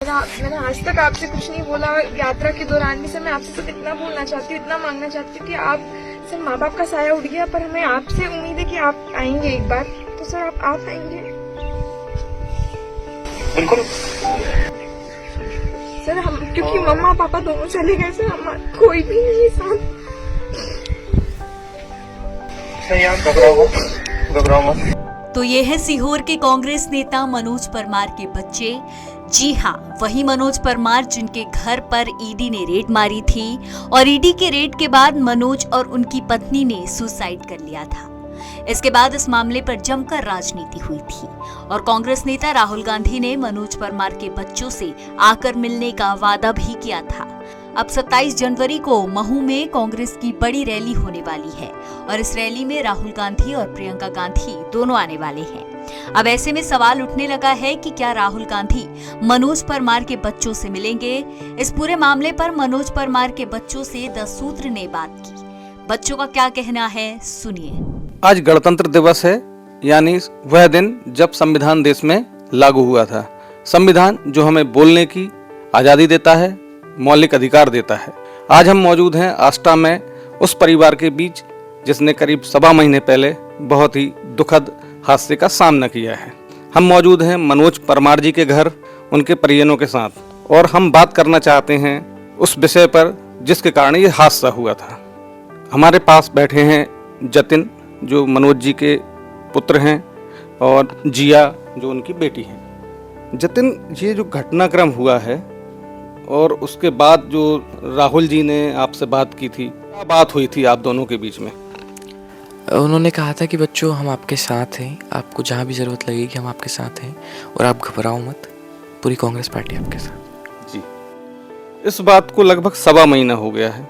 मैंने आज तक आपसे कुछ नहीं बोला, यात्रा के दौरान भी सर मैं आपसे सिर्फ इतना बोलना चाहती हूँ, इतना मांगना चाहती हूँ कि आप सर, माँ बाप का साया उठ गया पर हमें आपसे उम्मीद है कि आप आएंगे एक बार, तो सर आप आएंगे बिल्कुल सर। हम क्योंकि मम्मा पापा दोनों चले गए सर, हम कोई भी नहीं साथ। घबराओ मत। तो ये है सीहोर के कांग्रेस नेता मनोज परमार के बच्चे। जी हाँ, वही मनोज परमार जिनके घर पर ईडी ने रेड मारी थी और ईडी के रेड के बाद मनोज और उनकी पत्नी ने सुसाइड कर लिया था। इसके बाद इस मामले पर जमकर राजनीति हुई थी और कांग्रेस नेता राहुल गांधी ने मनोज परमार के बच्चों से आकर मिलने का वादा भी किया था। अब 27 जनवरी को महू में कांग्रेस की बड़ी रैली होने वाली है और इस रैली में राहुल गांधी और प्रियंका गांधी दोनों आने वाले हैं। अब ऐसे में सवाल उठने लगा है कि क्या राहुल गांधी मनोज परमार के बच्चों से मिलेंगे। इस पूरे मामले पर मनोज परमार के बच्चों से द सूत्र ने बात की। बच्चों का क्या कहना है, सुनिए। आज गणतंत्र दिवस है, यानी वह दिन जब संविधान देश में लागू हुआ था। संविधान जो हमें बोलने की आजादी देता है, मौलिक अधिकार देता है। आज हम मौजूद हैं आष्टा में उस परिवार के बीच जिसने करीब 1.25 महीने पहले बहुत ही दुखद हादसे का सामना किया है। हम मौजूद हैं मनोज परमार जी के घर, उनके परिजनों के साथ, और हम बात करना चाहते हैं उस विषय पर जिसके कारण ये हादसा हुआ था। हमारे पास बैठे हैं जतिन जो मनोज जी के पुत्र हैं और जिया जो उनकी बेटी है। जतिन, ये जो घटनाक्रम हुआ है और उसके बाद जो राहुल जी ने आपसे बात की थी, क्या बात हुई थी आप दोनों के बीच में? उन्होंने कहा था कि बच्चों हम आपके साथ हैं, आपको जहाँ भी ज़रूरत लगेगी हम आपके साथ हैं और आप घबराओ मत, पूरी कांग्रेस पार्टी आपके साथ। जी, इस बात को लगभग 1.25 महीना हो गया है।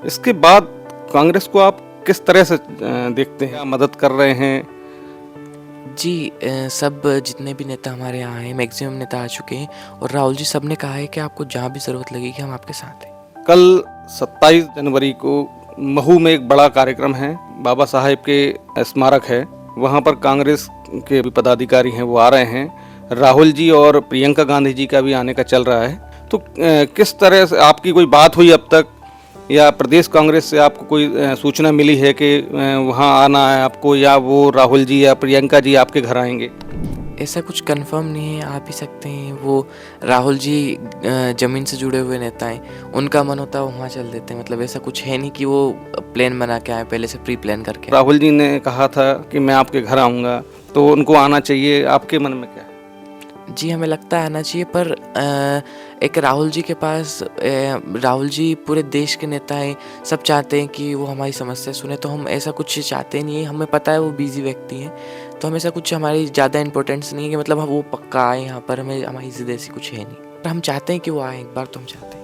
इसके बाद कांग्रेस को आप किस तरह से देखते हैं, मदद कर रहे हैं? जी, सब जितने भी नेता हमारे यहाँ हैं, मैक्सिमम नेता आ चुके हैं और राहुल जी सब ने कहा है कि आपको जहाँ भी ज़रूरत लगेगी हम आपके साथ हैं। कल 27 जनवरी को महू में एक बड़ा कार्यक्रम है, बाबा साहेब के स्मारक है, वहाँ पर कांग्रेस के भी पदाधिकारी हैं वो आ रहे हैं। राहुल जी और प्रियंका गांधी जी का भी आने का चल रहा है। तो किस तरह से आपकी कोई बात हुई अब तक, या प्रदेश कांग्रेस से आपको कोई सूचना मिली है कि वहाँ आना है आपको, या वो राहुल जी या प्रियंका जी आपके घर आएंगे? ऐसा कुछ कंफर्म नहीं है, आ भी सकते हैं। वो राहुल जी ज़मीन से जुड़े हुए नेता हैं, उनका मन होता है वो वहाँ चल देते हैं। मतलब ऐसा कुछ है नहीं कि वो प्लान बना के आए, पहले से प्री प्लान करके। राहुल जी ने कहा था कि मैं आपके घर आऊँगा, तो उनको आना चाहिए, आपके मन में क्या है? जी, हमें लगता है आना चाहिए, पर एक राहुल जी के पास, राहुल जी पूरे देश के नेता हैं, सब चाहते हैं कि वो हमारी समस्या सुने, तो हम ऐसा कुछ चाहते नहीं है। हमें पता है वो बिजी व्यक्ति हैं, तो हम ऐसा कुछ हमारी ज़्यादा इंपॉर्टेंस नहीं है कि मतलब वो पक्का आए यहाँ पर, हमें हमारी ज़िद ऐसी कुछ है नहीं, पर हम चाहते हैं कि वो आए एक बार, तो हम चाहते हैं।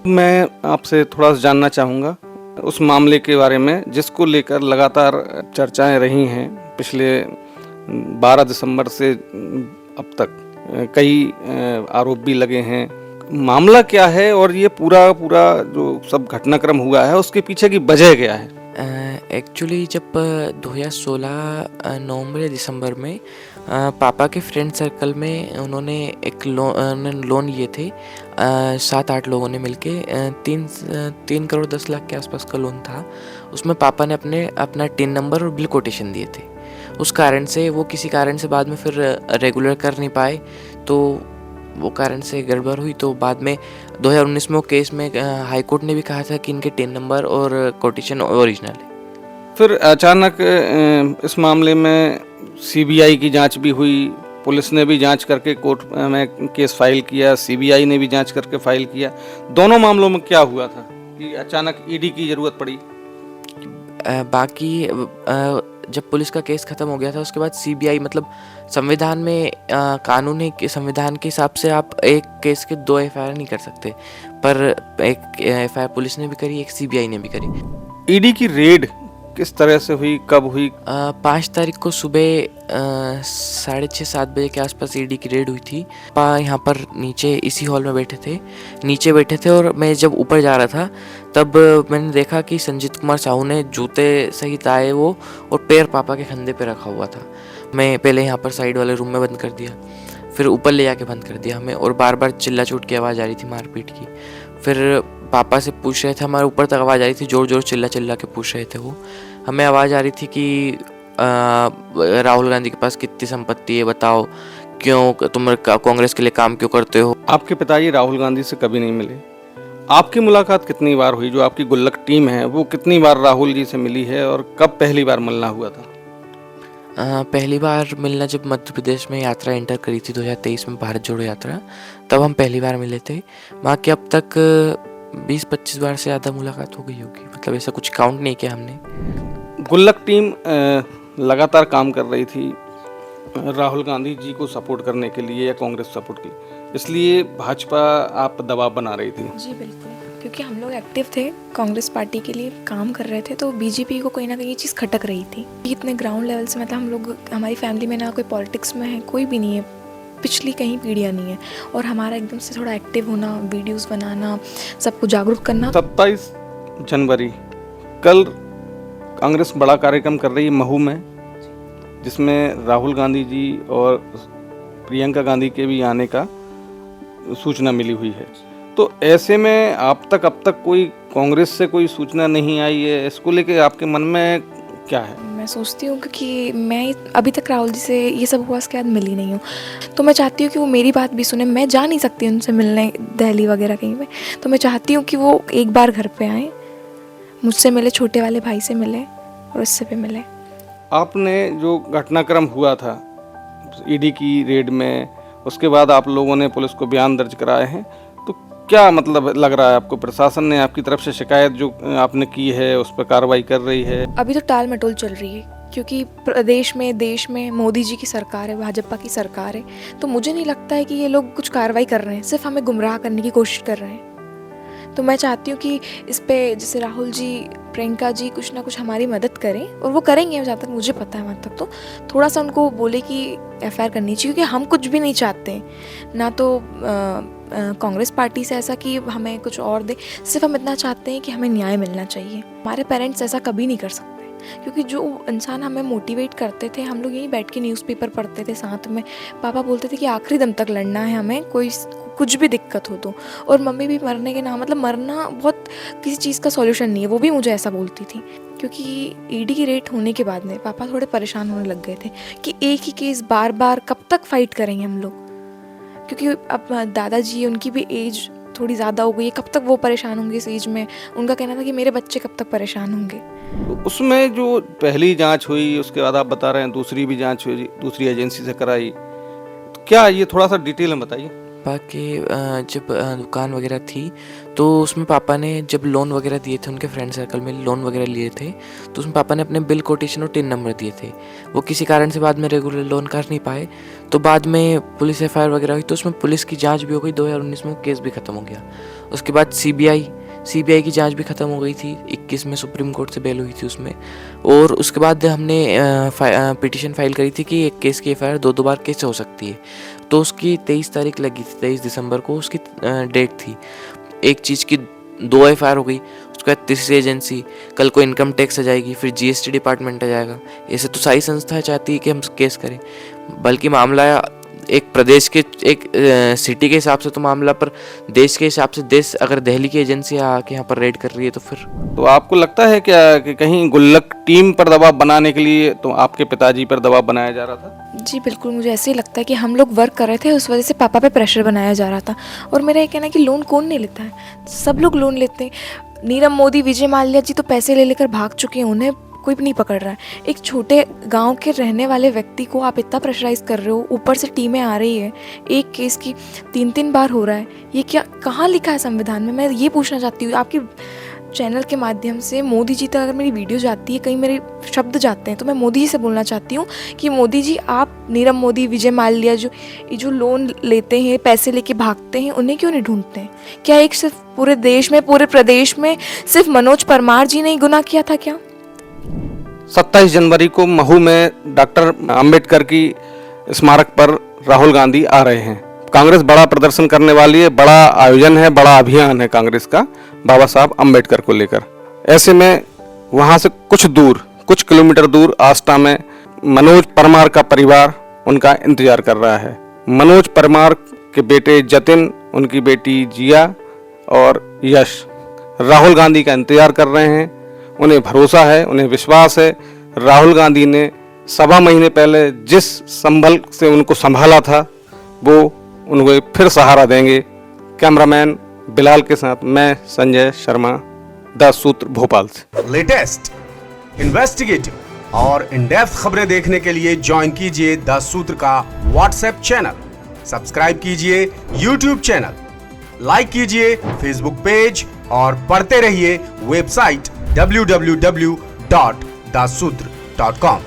मैं आपसे थोड़ा सा जानना चाहूँगा उस मामले के बारे में जिसको लेकर लगातार चर्चाएं रही हैं पिछले 12 दिसंबर से अब तक। कई आरोप भी लगे हैं। मामला क्या है और ये पूरा जो सब घटनाक्रम हुआ है उसके पीछे की वजह क्या है? एक्चुअली जब 2016 नवंबर या दिसंबर में पापा के फ्रेंड सर्कल में उन्होंने एक लोन लिए थे, 7-8 लोगों ने मिलके 3 करोड़ 10 लाख के आसपास का लोन था। उसमें पापा ने अपना टिन नंबर और बिल कोटेशन दिए थे। उस कारण से वो किसी कारण से बाद में फिर रेगुलर कर नहीं पाए, तो वो कारण से गड़बड़ हुई। तो बाद में 2019 में वो केस में हाई कोर्ट ने भी कहा था कि इनके टिन नंबर और कोटेशन ओरिजिनल है। फिर अचानक इस मामले में सीबीआई की जांच भी हुई, पुलिस ने भी जांच करके कोर्ट में केस फाइल किया, सीबीआई ने भी जांच करके फाइल किया। दोनों मामलों में क्या हुआ था कि अचानक ईडी की ज़रूरत पड़ी? बाकी जब पुलिस का केस ख़त्म हो गया था उसके बाद सीबीआई, मतलब संविधान में कानून है कि संविधान के हिसाब से आप एक केस के 2 एफआईआर नहीं कर सकते, पर एक एफआईआर पुलिस ने भी करी, एक सीबीआई ने भी करी। ईडी की रेड किस तरह से हुई, कब हुई? 5 तारीख को सुबह 6:30-7 बजे के आसपास ईडी की रेड हुई थी। पापा यहाँ पर नीचे इसी हॉल में नीचे बैठे थे और मैं जब ऊपर जा रहा था तब मैंने देखा कि संजीत कुमार साहू ने जूते सहित आए वो और पैर पापा के कंधे पे रखा हुआ था। मैं पहले यहाँ पर साइड वाले रूम में बंद कर दिया, फिर ऊपर ले जाके बंद कर दिया हमें, और बार बार चिल्ला चोट की आवाज़ आ रही थी मारपीट की। फिर पापा से पूछ रहे थे, हमारे ऊपर तक आवाज़ आ रही थी, जोर जोर चिल्ला के पूछ रहे थे वो। हमें आवाज़ आ रही थी कि राहुल गांधी के पास कितनी संपत्ति है बताओ, क्यों तुम कांग्रेस के लिए काम क्यों करते हो। आपके पिताजी राहुल गांधी से कभी नहीं मिले, आपकी मुलाकात कितनी बार हुई? जो आपकी गुल्लक टीम है वो कितनी बार राहुल जी से मिली है और कब पहली बार मिलना हुआ था? पहली बार मिलना जब मध्य प्रदेश में यात्रा एंटर करी थी 2023 में, भारत जोड़ो यात्रा, तब हम पहली बार मिले थे। बाकी अब तक 20-25 बार से ज़्यादा मुलाकात हो गई होगी, मतलब ऐसा कुछ काउंट नहीं किया हमने। गुल्लक टीम लगातार काम कर रही थी राहुल गांधी जी को सपोर्ट करने के लिए या कांग्रेस सपोर्ट के लिए, इसलिए भाजपा आप दबाव बना रही थी। जी बिल्कुल, क्योंकि हम लोग एक्टिव थे, कांग्रेस पार्टी के लिए काम कर रहे थे, तो बीजेपी को कहीं ना कहीं ये चीज़ खटक रही थी। इतने ग्राउंड लेवल से, मतलब हम लोग, हमारी फैमिली में ना कोई पॉलिटिक्स में है, कोई भी नहीं है, पिछली कहीं पीढ़ियाँ नहीं है, और हमारा एकदम से थोड़ा एक्टिव होना, वीडियोस बनाना, सबको जागरूक करना। 27 जनवरी कल कांग्रेस बड़ा कार्यक्रम कर रही है महू में, जिसमें राहुल गांधी जी और प्रियंका गांधी के भी आने का सूचना मिली हुई है। तो ऐसे में अब तक कोई कांग्रेस से कोई सूचना नहीं आई है, इसको लेके आपके मन में क्या है? मैं सोचती हूँ क्योंकि मैं अभी तक राहुल जी से ये सब हुआ उसके बाद मिली नहीं हूँ, तो मैं चाहती हूँ कि वो मेरी बात भी सुने। मैं जा नहीं सकती उनसे मिलने दिल्ली वगैरह कहीं पे, तो मैं चाहती हूँ कि वो एक बार घर पे आए, मुझसे मिले, छोटे वाले भाई से मिले और उससे भी मिले। आपने जो घटनाक्रम हुआ था ईडी की रेड में, उसके बाद आप लोगों ने पुलिस को बयान दर्ज कराए हैं, तो क्या मतलब लग रहा है आपको? प्रशासन ने आपकी तरफ से शिकायत जो आपने की है उस पर कार्रवाई कर रही है? अभी तो टाल मटोल चल रही है, क्योंकि प्रदेश में, देश में मोदी जी की सरकार है, भाजपा की सरकार है, तो मुझे नहीं लगता है कि ये लोग कुछ कार्रवाई कर रहे हैं, सिर्फ हमें गुमराह करने की कोशिश कर रहे हैं। तो मैं चाहती हूँ कि इस पे जैसे राहुल जी, प्रियंका जी कुछ ना कुछ हमारी मदद करें, और वो करेंगे जहाँ तक मुझे पता है। वहाँ तक तो थोड़ा सा उनको बोले कि एफआईआर करनी चाहिए, क्योंकि हम कुछ भी नहीं चाहते, ना तो कांग्रेस पार्टी से ऐसा कि हमें कुछ और दे, सिर्फ हम इतना चाहते हैं कि हमें न्याय मिलना चाहिए। हमारे पेरेंट्स ऐसा कभी नहीं कर सकते, क्योंकि जो इंसान हमें मोटिवेट करते थे, हम लोग यहीं बैठ के न्यूज़पेपर पढ़ते थे साथ में, पापा बोलते थे कि आखिरी दम तक लड़ना है हमें, कोई कुछ भी दिक्कत हो तो, और मम्मी भी मरने के नाम, मतलब मरना बहुत किसी चीज़ का सॉल्यूशन नहीं है, वो भी मुझे ऐसा बोलती थी। क्योंकि ईडी की रेट होने के बाद में पापा थोड़े परेशान होने लग गए थे कि एक ही केस बार बार कब तक फाइट करेंगे हम लोग, क्योंकि अब दादाजी, उनकी भी एज थोड़ी ज़्यादा हो गई है, कब तक वो परेशान होंगे इस एज में। उनका कहना था कि मेरे बच्चे कब तक परेशान होंगे। उसमें जो पहली जांच हुई, उसके बाद आप बता रहे हैं दूसरी भी जांच हुई, दूसरी एजेंसी से कराई, तो क्या ये थोड़ा सा डिटेल में बताइए। बाकी जब दुकान वगैरह थी तो उसमें पापा ने जब लोन वगैरह दिए थे, उनके फ्रेंड सर्कल में लोन वगैरह लिए थे, तो उसमें पापा ने अपने बिल कोटेशन और टिन नंबर दिए थे। वो किसी कारण से बाद में रेगुलर लोन कर नहीं पाए, तो बाद में पुलिस एफआईआर वगैरह हुई, तो उसमें पुलिस की जांच भी हो गई। 2019 में केस भी ख़त्म हो गया। उसके बाद सीबीआई की जांच भी ख़त्म हो गई थी। 21 में सुप्रीम कोर्ट से बेल हुई थी उसमें। और उसके बाद हमने पिटीशन फाइल करी थी कि एक केस की एफआईआर 2 बार कैसे हो सकती है, तो उसकी 23 तारीख लगी थी, 23 दिसंबर को उसकी डेट थी। एक चीज़ की 2 एफआईआर हो गई, उसके बाद तीसरी एजेंसी, कल को इनकम टैक्स आ जाएगी, फिर जीएसटी डिपार्टमेंट आ जाएगा। ऐसे तो सारी संस्थाएं चाहती है कि हम केस करें, बल्कि मामला एक प्रदेश के, एक सिटी के हिसाब से तो मामला, पर देश के हिसाब से देश, अगर दिल्ली की एजेंसी आके यहाँ पर रेड कर रही है तो फिर। तो आपको लगता है क्या कि कहीं गुल्लक टीम पर दबाव बनाने के लिए तो आपके पिताजी पर दबाव बनाया जा रहा था? जी बिल्कुल, मुझे ऐसे ही लगता है कि हम लोग वर्क कर रहे थे, उस वजह से पापा पे प्रेशर बनाया जा रहा था। और मेरा ये कहना है कि लोन कौन नहीं लेता है, सब लोग लोन लेते हैं। नीरव मोदी, विजय माल्या जी तो पैसे ले लेकर भाग चुके हैं, उन्हें कोई भी नहीं पकड़ रहा है। एक छोटे गांव के रहने वाले व्यक्ति को आप इतना प्रेशराइज कर रहे हो, ऊपर से टीमें आ रही है, एक केस की 3 बार हो रहा है। ये क्या, कहाँ लिखा है संविधान में? मैं ये पूछना चाहती हूँ आपके चैनल के माध्यम से। मोदी जी तक अगर मेरी वीडियो जाती है, कहीं मेरे शब्द जाते हैं, तो मैं मोदी जी से बोलना चाहती हूँ कि मोदी जी, आप नीरव मोदी, विजय माल्या जो लोन लेते हैं, पैसे लेके भागते हैं, उन्हें क्यों नहीं ढूंढते हैं? क्या एक सिर्फ पूरे देश में, पूरे प्रदेश में सिर्फ मनोज परमार जी ने गुनाह किया था क्या? 27 जनवरी को महू में डॉक्टर अंबेडकर की स्मारक पर राहुल गांधी आ रहे हैं। कांग्रेस बड़ा प्रदर्शन करने वाली है, बड़ा आयोजन है, बड़ा अभियान है कांग्रेस का बाबा साहब अंबेडकर को लेकर। ऐसे में वहां से कुछ किलोमीटर दूर आष्टा में मनोज परमार का परिवार उनका इंतजार कर रहा है। मनोज परमार के बेटे जतिन, उनकी बेटी जिया और यश राहुल गांधी का इंतजार कर रहे हैं। उन्हें भरोसा है, उन्हें विश्वास है, राहुल गांधी ने 1.25 महीने पहले जिस संभल से उनको संभाला था वो उनको फिर सहारा देंगे। कैमरामैन बिलाल के साथ मैं संजय शर्मा, द सूत्र भोपाल से। लेटेस्ट, इन्वेस्टिगेटिव और इन डेप्थ खबरें देखने के लिए ज्वाइन कीजिए द सूत्र का व्हाट्सएप चैनल, सब्सक्राइब कीजिए यूट्यूब चैनल, लाइक कीजिए फेसबुक पेज और पढ़ते रहिए वेबसाइट www.daसूत्र.com।